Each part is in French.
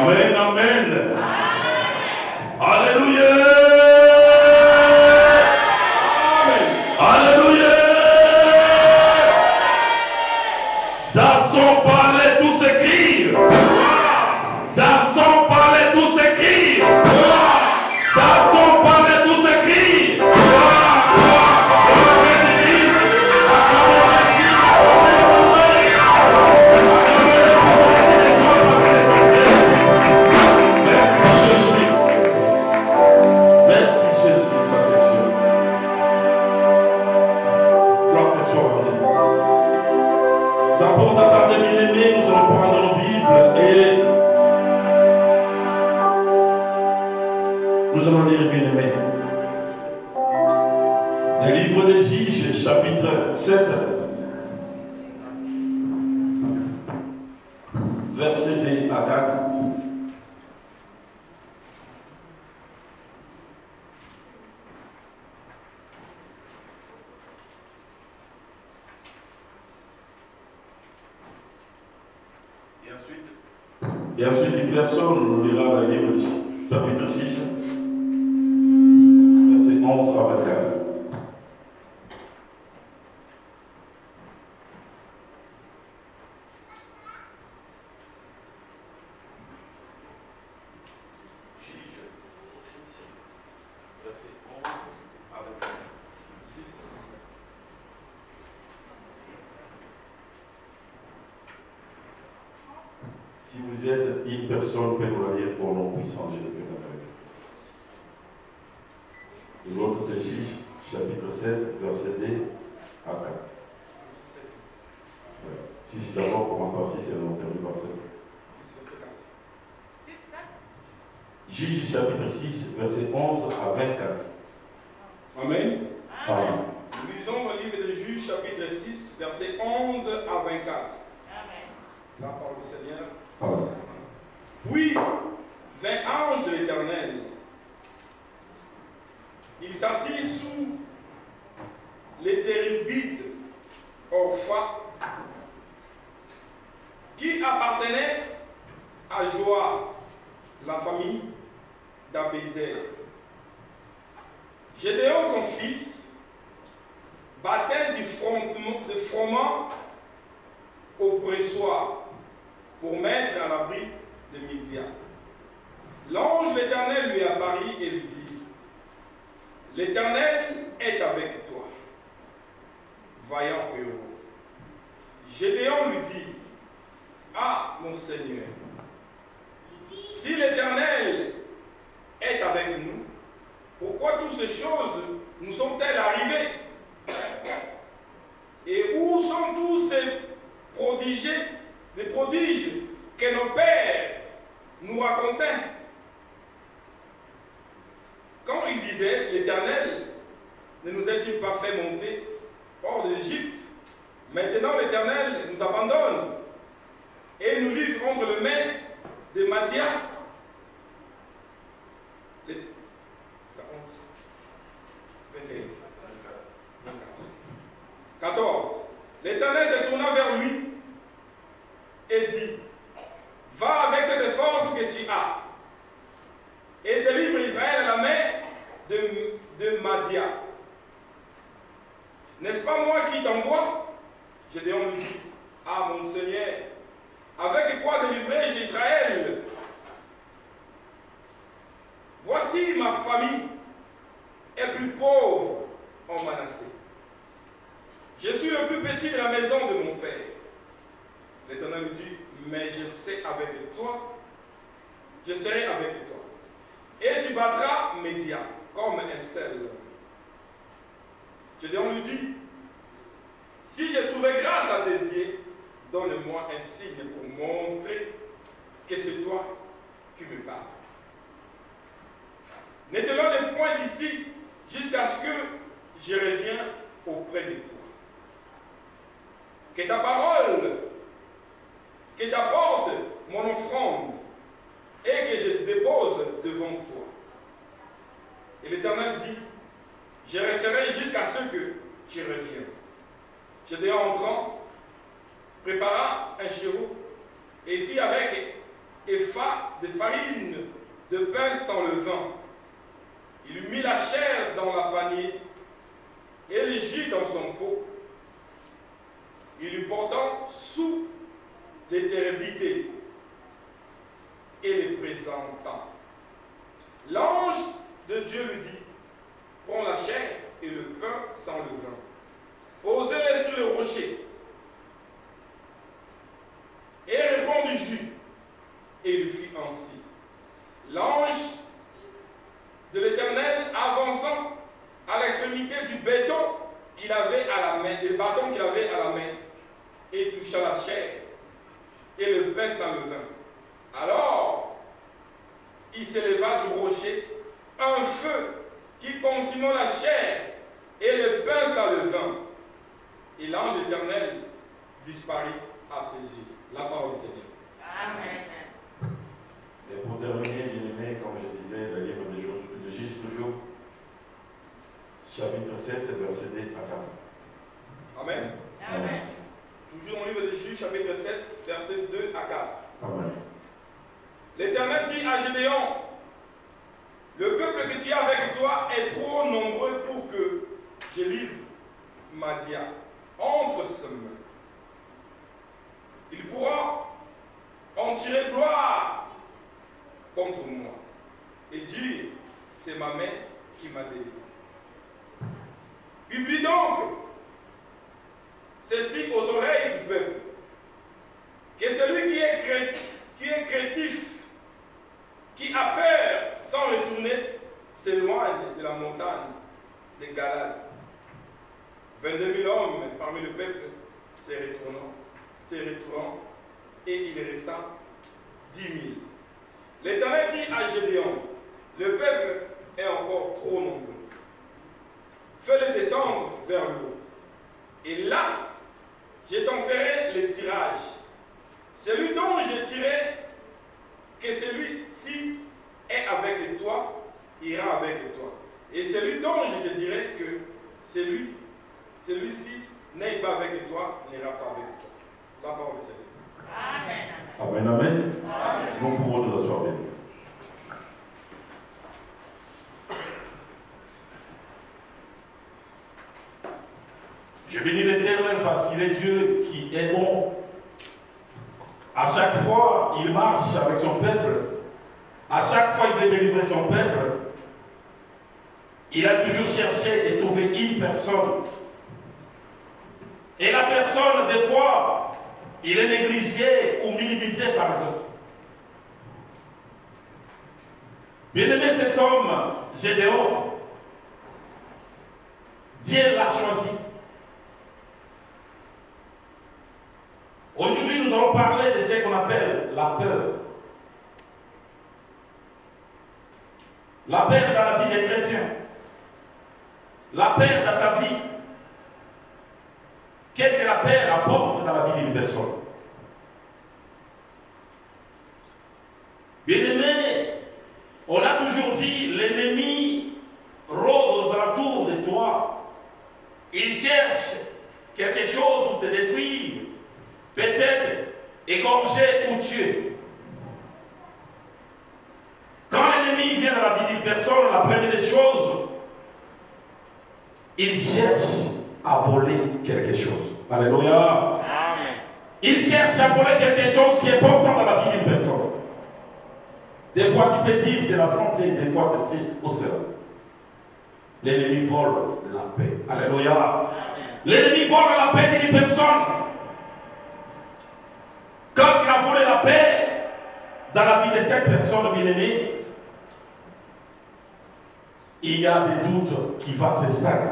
Amen, amen. Alléluia. Alléluia. Dans son palais tout s'écrit. Dans son palais tout s'écrit. Dans son palais tout s'écrit. Sans tarder, bien-aimés, nous allons prendre nos Bibles et nous allons lire, bien-aimés, le livre des Juges, chapitre 7, verset 2 à 4. Et ensuite, une personne nous lira le livre chapitre 6, verset 11 à 24. Si vous êtes une personne, peut nous la lire au nom puissant de Jésus de Nazareth. Et l'autre, c'est Juge, chapitre 7, verset 2 à 4. Ouais. Si d'abord, on commence par 6 et on termine par 7. Juge, chapitre 6, verset 11 à 24. Amen. Amen. Lisons le livre de Juges, chapitre 6, verset 11 à 24. Amen. La parole du Seigneur. Amen. Puis vint ange de l'Éternel. Il s'assit sous les térébintes Orpha, qui appartenait à Joab, la famille d'Abézer. Gédéon, son fils, battait du froment au pressoir pour mettre à l'abri de Midian. L'ange de l'Éternel lui apparut et lui dit: l'Éternel est avec toi, vaillant héros. Gédéon lui dit: ah, mon Seigneur, si l'Éternel est avec nous, pourquoi toutes ces choses nous sont-elles arrivées? Et où sont tous ces prodiges que nos pères nous racontaient? Quand il disait: l'Éternel ne nous a-t-il pas fait monter hors d'Égypte? Maintenant l'Éternel nous abandonne et nous livre entre les mains de Madian. 14. L'Éternel se tourna vers lui et dit: va avec cette force que tu as et délivre Israël à la main de Madian. N'est-ce pas moi qui t'envoie? Gédéon lui dit: ah, mon Seigneur, avec quoi délivrer Israël? Voici ma famille est plus pauvre en Manassé. Je suis le plus petit de la maison de mon père. L'Éternel lui dit: mais je serai avec toi. Je serai avec toi. Et tu battras Midian comme un seul. Gédéon lui dit: si j'ai trouvé grâce à tes yeux, donne-moi un signe pour montrer que c'est toi qui me parles. Ne te loin point d'ici jusqu'à ce que je revienne auprès de toi. Que ta parole, que j'apporte mon offrande et que je dépose devant toi. Et l'Éternel dit: je resterai jusqu'à ce que tu reviennes. Gédéon entrant, prépara un chevaux et fit avec épha de farine de pain sans levain. Il mit la chair dans la panier et le jus dans son pot. Il lui portant sous les terribilités et les présenta. L'ange de Dieu lui dit, prends la chair et le pain sans levain, posez-les sur le rocher et répands du jus. Et il fit ainsi. L'ange de l'Éternel avançant à l'extrémité du bâton qu'il avait à la main, et toucha la chair et le pain sans levain. Alors, il s'éleva du rocher un feu qui consuma la chair et le pain sans levain. Et l'ange éternel disparut à ses yeux. La parole du Seigneur. Amen. Et pour terminer, bien-aimé, comme je disais, le livre de Juges toujours, chapitre 7, verset 2 à 4. Amen. Amen. Toujours au livre de Juges, chapitre 7, verset 2 à 4. Amen. L'Éternel dit à Gédéon, le peuple que tu as avec toi est trop nombreux pour que je livre Madia entre ses mains. Il pourra en tirer gloire contre moi et dire, c'est ma main qui m'a délivré. Publie donc ceci aux oreilles du peuple, que celui qui est craintif, qui a peur sans retourner, s'éloigne de la montagne de Galade. 22 000 hommes parmi le peuple se retournant, et il resta 10 000. L'Éternel dit à Gédéon, le peuple est encore trop nombreux. Fais-le descendre vers l'eau. Et là, je t'en ferai le tirage. Celui dont je tirerai, que celui-ci est avec toi, ira avec toi. Et celui dont je te dirai que celui-ci n'est pas avec toi, n'ira pas avec toi. La parole du Seigneur. Amen. Amen, amen. Nous pouvons nous asseoir bien. Je bénis l'Éternel parce qu'il est Dieu qui est bon. À chaque fois, il marche avec son peuple. À chaque fois, il veut délivrer son peuple. Il a toujours cherché et trouvé une personne. Et la personne, des fois, il est négligé ou minimisé par les autres. Bien-aimé, cet homme, Gédéon, Dieu l'a choisi. Aujourd'hui, nous allons parler de ce qu'on appelle la peur. La peur dans la vie des chrétiens. La peur dans ta vie. Qu'est-ce que la peur apporte dans la vie d'une personne? Bien-aimé, on a toujours dit, l'ennemi rôde aux alentours de toi. Il cherche quelque chose pour te détruire, peut-être égorger ou tuer. Quand l'ennemi vient dans la vie d'une personne, la première des choses, il cherche à voler quelque chose. Alléluia. Amen. Il cherche à voler quelque chose qui est important dans la vie d'une personne. Des fois, tu peux dire c'est la santé, des fois c'est au cela. L'ennemi vole la paix. Alléluia. L'ennemi vole la paix d'une personne. Quand il a volé la paix dans la vie de cette personne bien-aimée, il y a des doutes qui vont s'installer.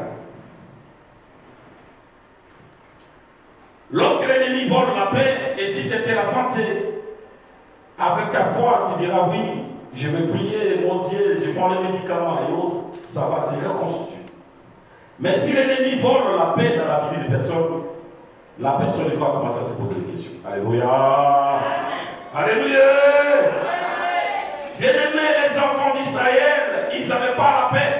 Lorsque l'ennemi vole la paix, et si c'était la santé, avec ta foi, tu diras oui, je vais prier, mon Dieu, je prends les médicaments et autres, ça va se reconstituer. Mais si l'ennemi vole la paix dans la vie d'une personne, la personne va commencer à se poser des questions. Alléluia. Alléluia. Bien-aimés, les enfants d'Israël, ils n'avaient pas la paix.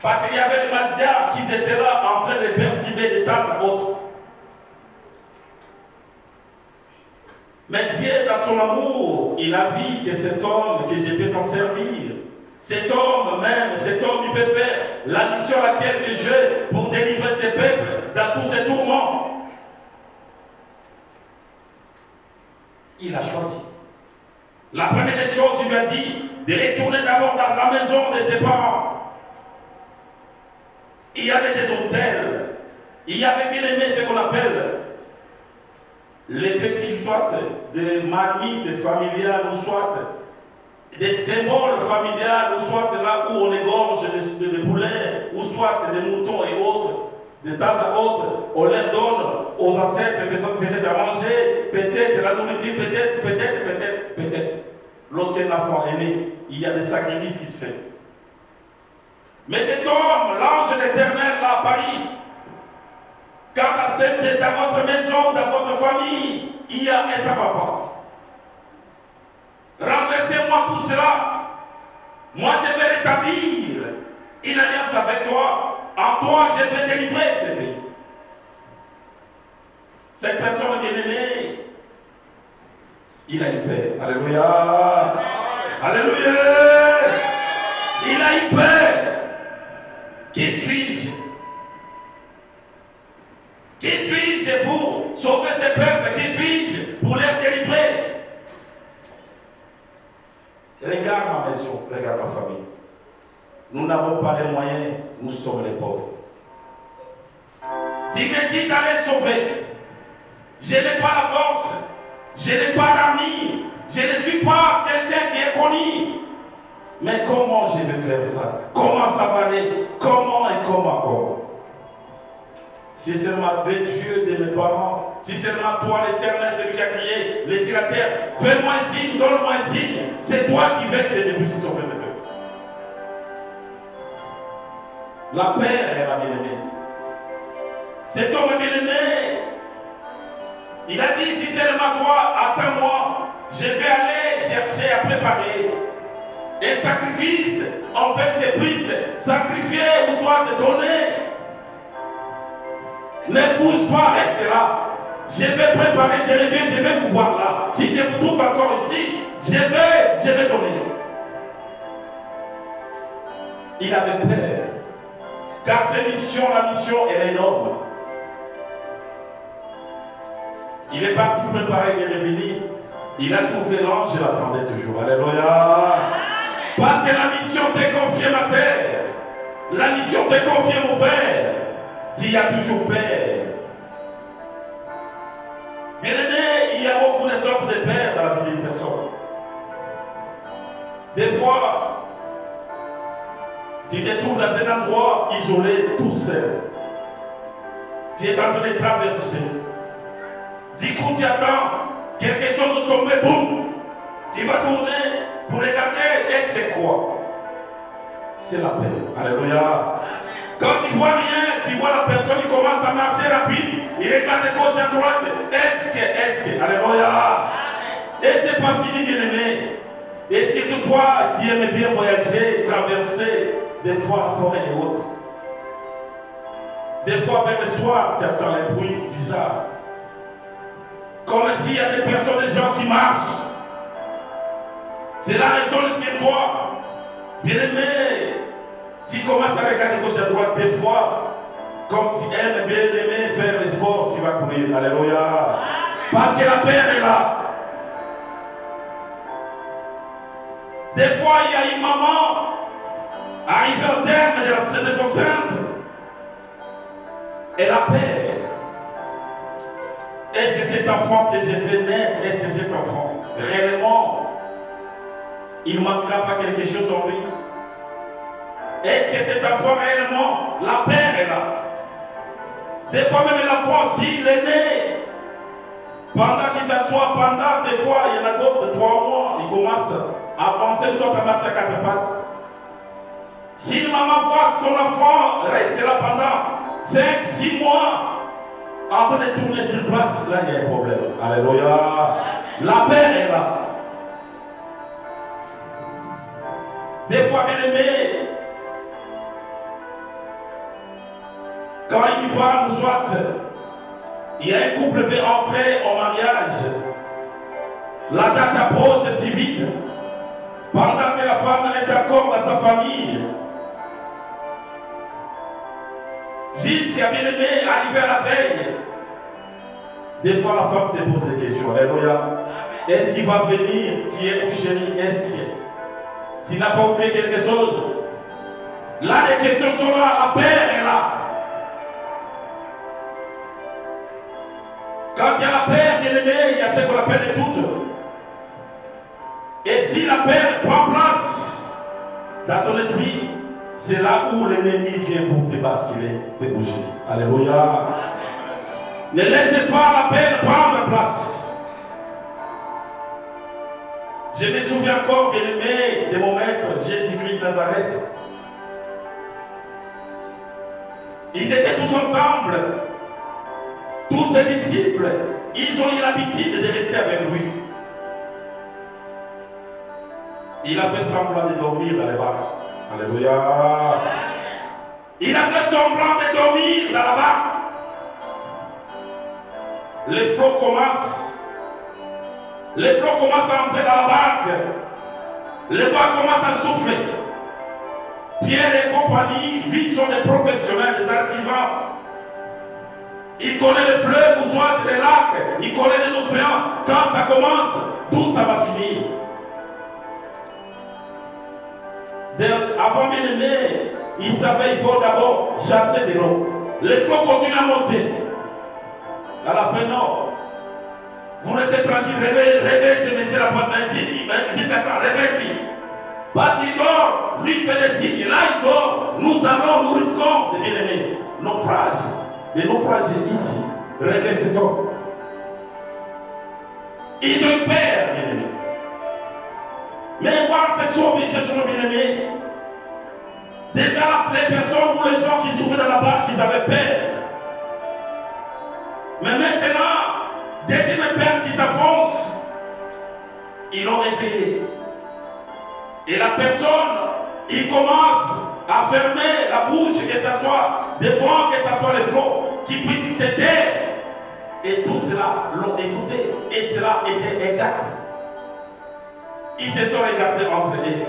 Parce qu'il y avait les Madias qui étaient là en train de perturber de temps à autre. dans son amour, il a vu que cet homme, que je peux s'en servir. Cet homme même, cet homme, il peut faire la mission à laquelle que j'ai pour délivrer ses peuples dans tous ces tourments. Il a choisi. La première des choses, il lui a dit de retourner d'abord dans la maison de ses parents. Il y avait des hôtels. Il y avait bien aimé ce qu'on appelle les petits, soit des marmites familiales, ou soit des symboles familiales, ou soit là où on égorge des poulets, ou soit des moutons et autres. De temps à autre, on leur donne aux ancêtres peut-être à manger, peut-être la nourriture, peut-être. Lorsqu'un enfant est né, il y a des sacrifices qui se font. Mais cet homme, l'ange de l'Éternel, l'a apparu. Quand dans votre maison, dans votre famille, il y a et ça ne va pas. Renversez-moi tout cela. Moi, je vais rétablir une alliance avec toi. En toi, je vais délivrer ce pays. Cette personne bien-aimée, il a eu paix. Alléluia. Alléluia. Il a eu paix. Qui suis-je? Qui suis-je pour sauver ces peuples? Qui suis-je pour les délivrer? Regarde ma maison, regarde ma famille. Nous n'avons pas les moyens, nous sommes les pauvres. Tu me dis d'aller sauver. Je n'ai pas la force, je n'ai pas d'amis, je ne suis pas quelqu'un qui est connu. Mais comment je vais faire ça? Comment ça va aller? Comment? Si seulement des dieux de mes parents, si seulement toi l'Éternel, celui qui a créé les cieux et la terre, fais-moi un signe, donne-moi un signe. C'est toi qui veux que je puisse sauver ce peuple. La paix est la bien-aimée. Cet homme bien-aimé, il a dit, si seulement toi, attends-moi, je vais aller chercher à préparer un sacrifice, en fait, je puisse sacrifier ou soit te donner. Ne bouge pas, reste là. Je vais préparer, je reviens, je vais vous voir là. Si je vous trouve encore ici, je vais donner. Il avait peur. Car la mission, elle est énorme. Il est parti préparer, il est revenu. Il a trouvé l'ange, il l'attendait toujours. Alléluia. Parce que la mission t'est confiée, ma sœur. La mission t'est confiée, mon frère. Tu y as toujours paix. Bien aimé, il y a beaucoup de sortes de paix dans la vie d'une personne. Des fois, tu te trouves dans un endroit isolé, tout seul. Tu es en train de traverser. Du coup, tu attends quelque chose de tomber, boum. Tu vas tourner pour regarder, et c'est quoi? C'est la paix. Alléluia. Quand tu vois rien, tu vois la personne qui commence à marcher rapide, il regarde de gauche à droite. Est-ce que, alléluia. Et c'est pas fini, bien aimé. Et surtout toi qui aimes bien voyager, traverser, des fois la forêt et autres. Des fois vers le soir, tu entends les bruits bizarres. Comme s'il y a des personnes, des gens qui marchent. C'est la raison de sur toi. Bien aimé, tu commences à regarder gauche à droite, des fois, comme tu aimes bien aimer faire le sport, tu vas courir. Alléluia. Parce que la paix est là. Des fois, il y a une maman arrivée au terme de son sainte. Elle a paix. Est-ce que cet enfant que je vais naître, est-ce que cet enfant, réellement, il ne manquera pas quelque chose en lui? Est-ce que cet enfant, réellement, la paix est là? Des fois, même l'enfant, s'il est né, pendant qu'il s'assoit, des fois, il y en a d'autres, 3 mois, il commence à penser, soit à marcher à 4 pattes. Si une maman voit son enfant rester là pendant 5, 6 mois, en train de tourner sur place, là, il y a un problème. Alléluia. La paix est là. Des fois, bien aimé, quand une femme, soit il y a un couple qui veut entrer au mariage, La date approche si vite. Pendant que la femme reste encore dans sa famille. Jusqu'à bien-aimé, arriver à la veille. Des fois, la femme se pose des questions. Alléluia. Est-ce qu'il va venir? Tu es mon chéri? Est-ce que tu n'as pas oublié quelque chose? Là, les questions sont là. La paix est là. Quand il y a la paix, bien-aimé, il y a ce qu'on appelle les doutes. Et si la paix prend place dans ton esprit, c'est là où l'ennemi vient pour te basculer, te bouger. Alléluia. Ne laissez pas la paix prendre place. Je me souviens encore, bien aimé, de mon maître Jésus-Christ de Nazareth. Ils étaient tous ensemble. Tous ses disciples, ils ont eu l'habitude de rester avec lui. Il a fait semblant de dormir dans les barques. Alléluia. Il a fait semblant de dormir dans la barque. Les flots commencent. Les flots commencent à entrer dans la barque. Les vents commencent à souffler. Pierre et compagnie, ils sont des professionnels, des artisans. Ils connaissent les fleuves ou soit les lacs. Ils connaissent les océans. Quand ça commence, d'où ça va finir. Avant bien-aimé, ils savaient qu'il faut d'abord chasser de l'eau. Les flots continuent à monter. À la fin, non. Vous restez tranquille, réveillez ce monsieur la pointe d'un juste quand, réveille-lui. Parce qu'il dort, lui il fait des signes. Là il dort, nous risquons de bien-aimer. Naufrage. Les naufragés ici, réveillez cet homme. Ils ont peur, bien-aimé. Mais voir ces sauver, ce sont bien-aimés. Déjà, les personnes ou les gens qui se trouvaient dans la barque, ils avaient peur. Mais maintenant, deuxième peur qui s'avance, ils l'ont réveillé. Et la personne, il commence à fermer la bouche, que ce soit des vents, que ce soit les flots, qui puissent se taire. Et tout cela l'ont écouté. Et cela était exact. Ils se sont regardés entre eux.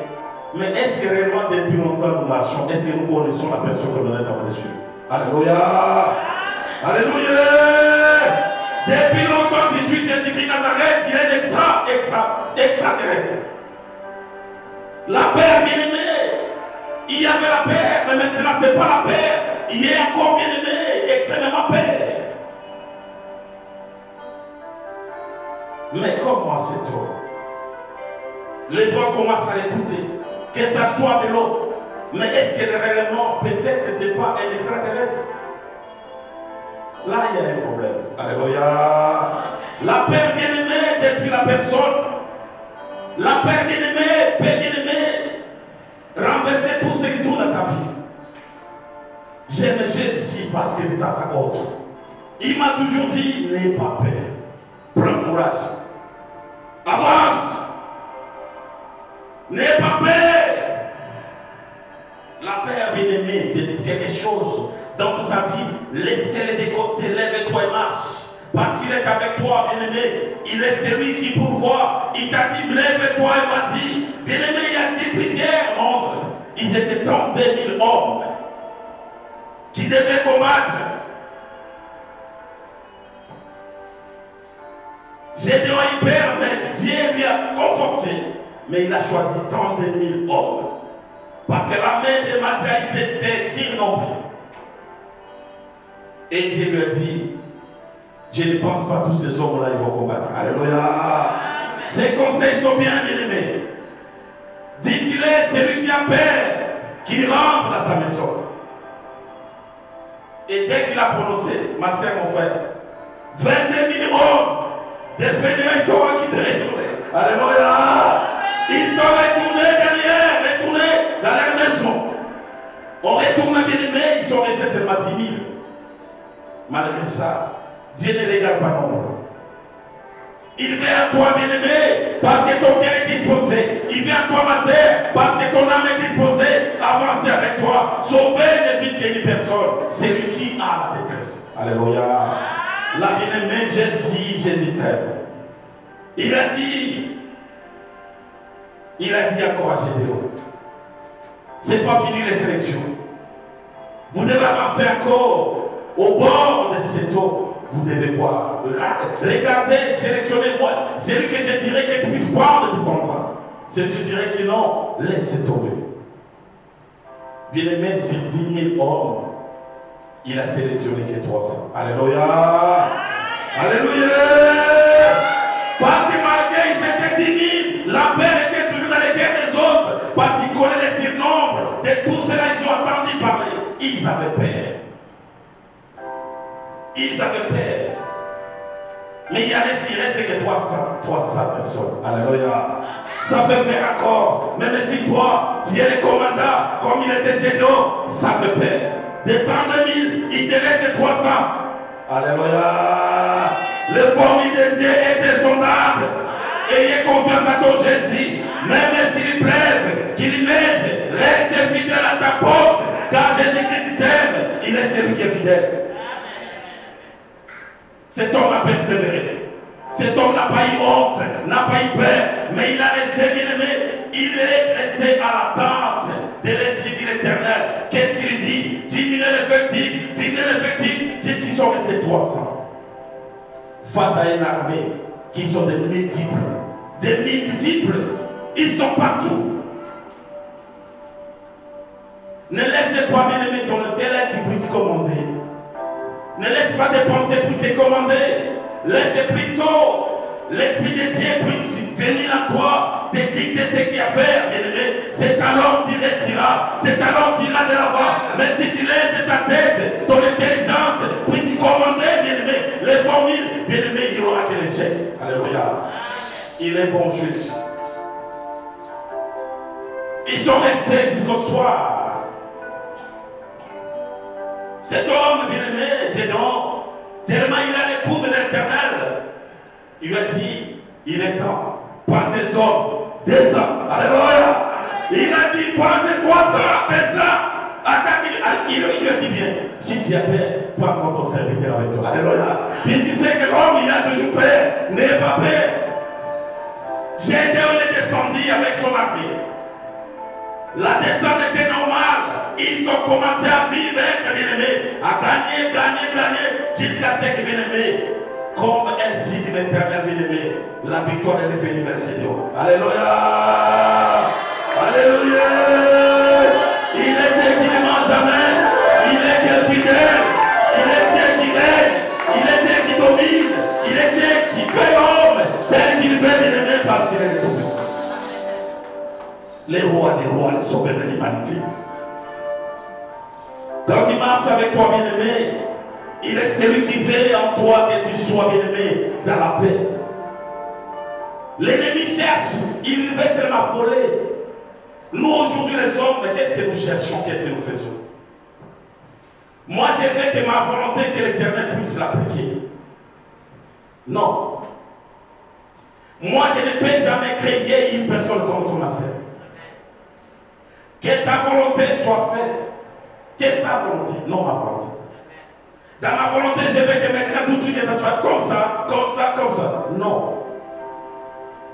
Mais est-ce que réellement depuis longtemps nous marchons? Est-ce que nous connaissons la personne que l'on est dans les cieux? Alléluia! Alléluia! Depuis longtemps que je suis Jésus-Christ Nazareth, il est extraterrestre. La paix, bien aimée, il y avait la paix, mais maintenant ce n'est pas la paix. Il est encore bien aimé, extrêmement paix. Mais comment c'est toi? Les gens commencent à l'écouter, que ça soit de l'eau. Mais est-ce que réellement, peut-être que ce n'est pas un extraterrestre? Là, il y a un problème. Alléluia. La paix bien-aimée détruit la personne. La paix bien-aimée peut bien-aimée renverser tout ce qui se trouve dans ta vie. J'aime Jésus parce qu'il est à sa côte. Il m'a toujours dit, n'aie pas peur. Prends courage. Avance. N'aie pas peur. La paix bien-aimée, c'est quelque chose dans toute ta vie. Laissez-le de côté, lève-toi et marche. Parce qu'il est avec toi, bien-aimé. Il est celui qui pourvoit. Il t'a dit, lève-toi et vas-y. Bien-aimé, il y a dit plusieurs montres. Ils étaient 32 000 hommes qui devaient combattre. Gédéon y perd, mais Dieu lui a conforté. Mais il a choisi 32 000 hommes. Parce que la main de Mathias était surnommée. Et Dieu lui a dit, je ne pense pas que tous ces hommes-là ils vont combattre. Alléluia. Ces conseils sont bien aimés. Dites-il, celui qui a peur, qui rentre dans sa maison. Et dès qu'il a prononcé, ma soeur, mon frère, 22 000 hommes des fédérations qui te retournent. Alléluia. Ils sont retournés derrière, retournés dans leur maison. On retourne bien aimé, ils sont restés seulement 10 000. Malgré ça, Dieu ne regarde pas nombre. Il vient à toi, bien-aimé, parce que ton cœur est disposé. Il vient à toi, ma sœur, parce que ton âme est disposée à avancer avec toi. Sauver ne vise qu'une personne. C'est lui qui a la détresse. Alléluia. La bien-aimée, Jésus t'aime. Il a dit encore à Gédéon, c'est pas fini les sélections. Vous devez avancer encore au bord de cette eau. Vous devez boire. Regardez, sélectionnez-moi. Celui que je dirais qu'il puisse boire, tu comprends. Celui que je dirais que non, laissez tomber. Bien-aimé, sur 10 000 hommes, il a sélectionné que 300. Alléluia. Alléluia. Parce que malgré ils étaient 10 000, la paix était toujours dans les guerres des autres. Parce qu'ils connaissaient les surnombres de tous ceux-là, ils ont entendu parler. Ils avaient peur. Ils avaient peur. Mais il reste que 300 personnes. Alléluia. Ça fait peur encore. Même si toi, tu es le commandant, comme il était Gédéon, ça fait peur. De 32 000, il te reste 300. Alléluia. Le formule de Dieu est insondable. Ayez confiance à ton Jésus. Même s'il pleuve, qu'il neige, reste fidèle à ta porte. Car Jésus-Christ t'aime. Il est celui qui est fidèle. Cet homme a persévéré. Cet homme n'a pas eu honte, n'a pas eu peur, mais il a resté bien-aimé. Il est resté à l'attente de l'incite de l'Éternel. Qu'est-ce qu'il dit? Diminuez l'effectif, jusqu'ils sont restés 300. Face à une armée qui sont des multiples. Ils sont partout. Ne laissez pas, bien-aimé, ton intellect qui puisse commander. Ne laisse pas tes pensées puissent te commander. Laisse plutôt l'Esprit de Dieu puisse venir à toi, te dicter ce qu'il y a à faire, bien-aimé. C'est alors tu resteras, c'est alors tu iras de l'avant. Mais si tu laisses ta tête, ton intelligence puisse commander, bien-aimé, les formules, bien-aimé, il n'y aura que l'échec. Alléluia. Il est bon juste. Ils sont restés jusqu'au soir. Cet homme, bien-aimé, Gédéon, tellement il a l'écoute de l'Éternel, il lui a dit, il est temps, par des hommes, descends. Alléluia. Il a dit, pensez-toi ça, descends. Il lui a dit bien, si tu as peur, prends encore ton serviteur avec toi. Alléluia. Puisqu'il sait que l'homme, il a toujours peur, n'aie pas peur. Gédéon est descendu avec son armée. La descente était normale. Ils ont commencé à vivre, bien-aimé, à gagner, jusqu'à ce que, bien-aimé, comme ainsi dit l'Éternel, bien-aimé, la victoire est venue vers Gédéon. Alléluia. Alléluia. Il est Dieu qui ne ment jamais. Il est Dieu qui règne. Il est Dieu qui règne. Il est Dieu qui domine. Il est Dieu qui fait l'homme tel qu'il veut, bien-aimé, parce qu'il est tout. Les rois des rois, les sauveurs de l'humanité. Quand il marche avec toi, bien-aimé, il est celui qui veille en toi que tu sois, bien-aimé, dans la paix. L'ennemi cherche, il veut seulement voler. Nous, aujourd'hui, les hommes, qu'est-ce que nous cherchons, qu'est-ce que nous faisons? Moi, je veux que ma volonté, que l'Éternel puisse l'appliquer. Non. Moi, je ne peux jamais créer une personne comme ma sœur. Que ta volonté soit faite. Que sa volonté, non ma volonté. Dans ma volonté, je veux que maintenant tout de suite ça se fasse comme ça. Non.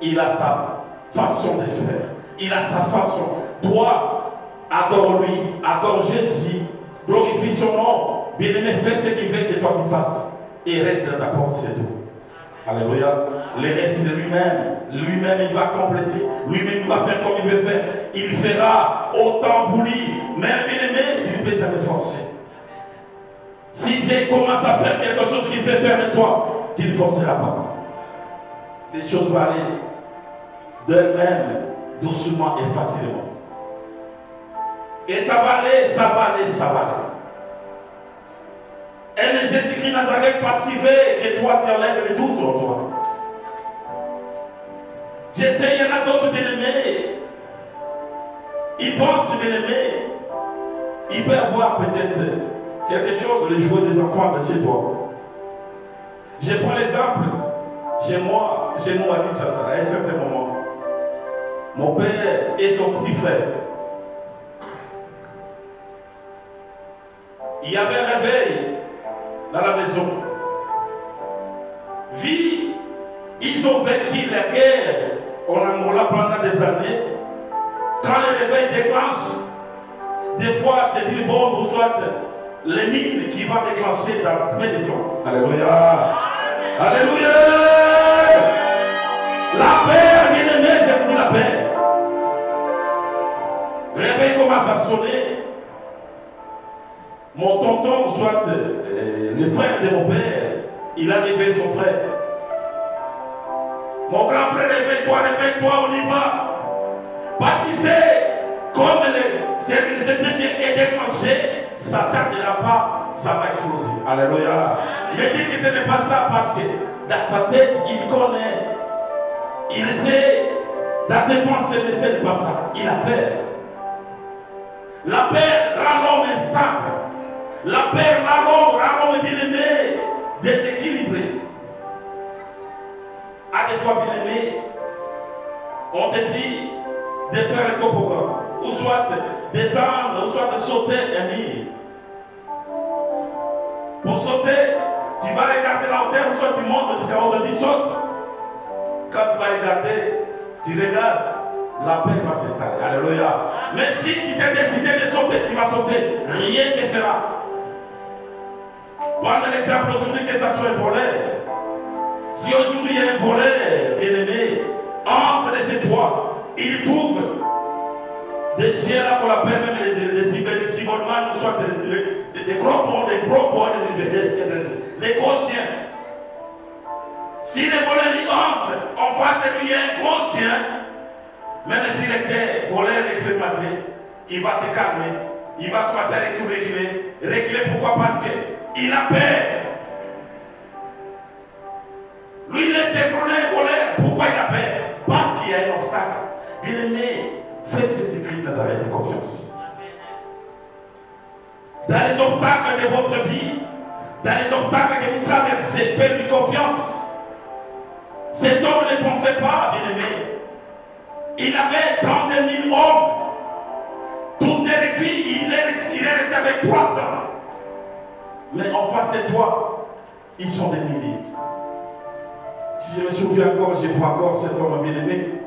Il a sa façon de faire. Il a sa façon. Toi, adore-lui, adore Jésus, glorifie son nom. Bien-aimé, fais ce qu'il veut que toi tu fasses. Et reste dans ta porte, c'est tout. Alléluia. Le reste de lui-même, il va compléter. Lui-même, il va faire comme il veut faire. Il fera autant voulu. Même bien-aimé, tu ne peux jamais forcer. Si Dieu commence à faire quelque chose qu'il veut faire de toi, tu ne forceras pas. Les choses vont aller d'elles-mêmes, doucement et facilement. Et ça va aller. Aime Jésus-Christ Nazareth parce qu'il veut que toi tu enlèves les doutes en toi. J'essaie, il y en a d'autres bien-aimés. Ils pensent bien-aimés. Il peut y avoir peut-être quelque chose, le jouet des enfants de chez toi. Je prends l'exemple. Chez nous à Kinshasa, à un certain moment, mon père et son petit frère, il y avait un réveil dans la maison. Ils ont vécu la guerre en Angola pendant des années, quand le réveil déclenche, des fois c'est une bombe ou soit les mines qui vont déclencher dans plein de temps. Alléluia. Alléluia. La paix, bien-aimé, j'ai voulu la paix. Le réveil commence à sonner. Mon tonton, soit le frère de mon père, il a réveillé son frère. Mon grand frère, réveille-toi, on y va. Parce qu'il sait, comme ce truc est déclenché, ça ne tardera pas, ça va exploser. Alléluia. Je dis que ce n'est pas ça parce que dans sa tête, il connaît. Il sait, dans ses pensées, mais ce n'est pas ça. Il a peur. La peur rend l'homme instable. La peur rend l'homme bien-aimé, déséquilibré. À des fois bien-aimé, on te dit de faire le toboggan, ou soit descendre, ou soit de sauter un mur. Pour sauter, tu vas regarder la hauteur, ou soit tu montes jusqu'à haut, tu sautes. Quand tu vas regarder, tu regardes, la paix va s'installer. Alléluia. Mais si tu t'es décidé de sauter, tu vas sauter. Rien ne te fera. Prends l'exemple aujourd'hui que ça soit un voleur. Si aujourd'hui il y a un voleur, bien-aimé, entre de chez toi, il trouve des chiens là qu'on appelle même des cyberman, soit des gros bons, des gros chiens. Si le voleur y entre, en face de lui il y a un gros chien, même s'il était voleur expérimenté, il va se calmer, il va commencer à reculer. Reculer pourquoi? Parce qu'il a peur. Lui, il laisse voleur. Pourquoi il a peur? Parce qu'il y a un obstacle. Bien-aimé, faites Jésus-Christ Nazareth confiance. Dans les obstacles de votre vie, dans les obstacles que vous traversez, faites-lui confiance. Cet homme ne pensait pas, bien-aimé. Il avait 32 000 hommes. Tout est réduit, il est resté avec 300. Mais en face de toi, ils sont des milliers. Si je me souviens encore, je vois encore cet homme bien-aimé.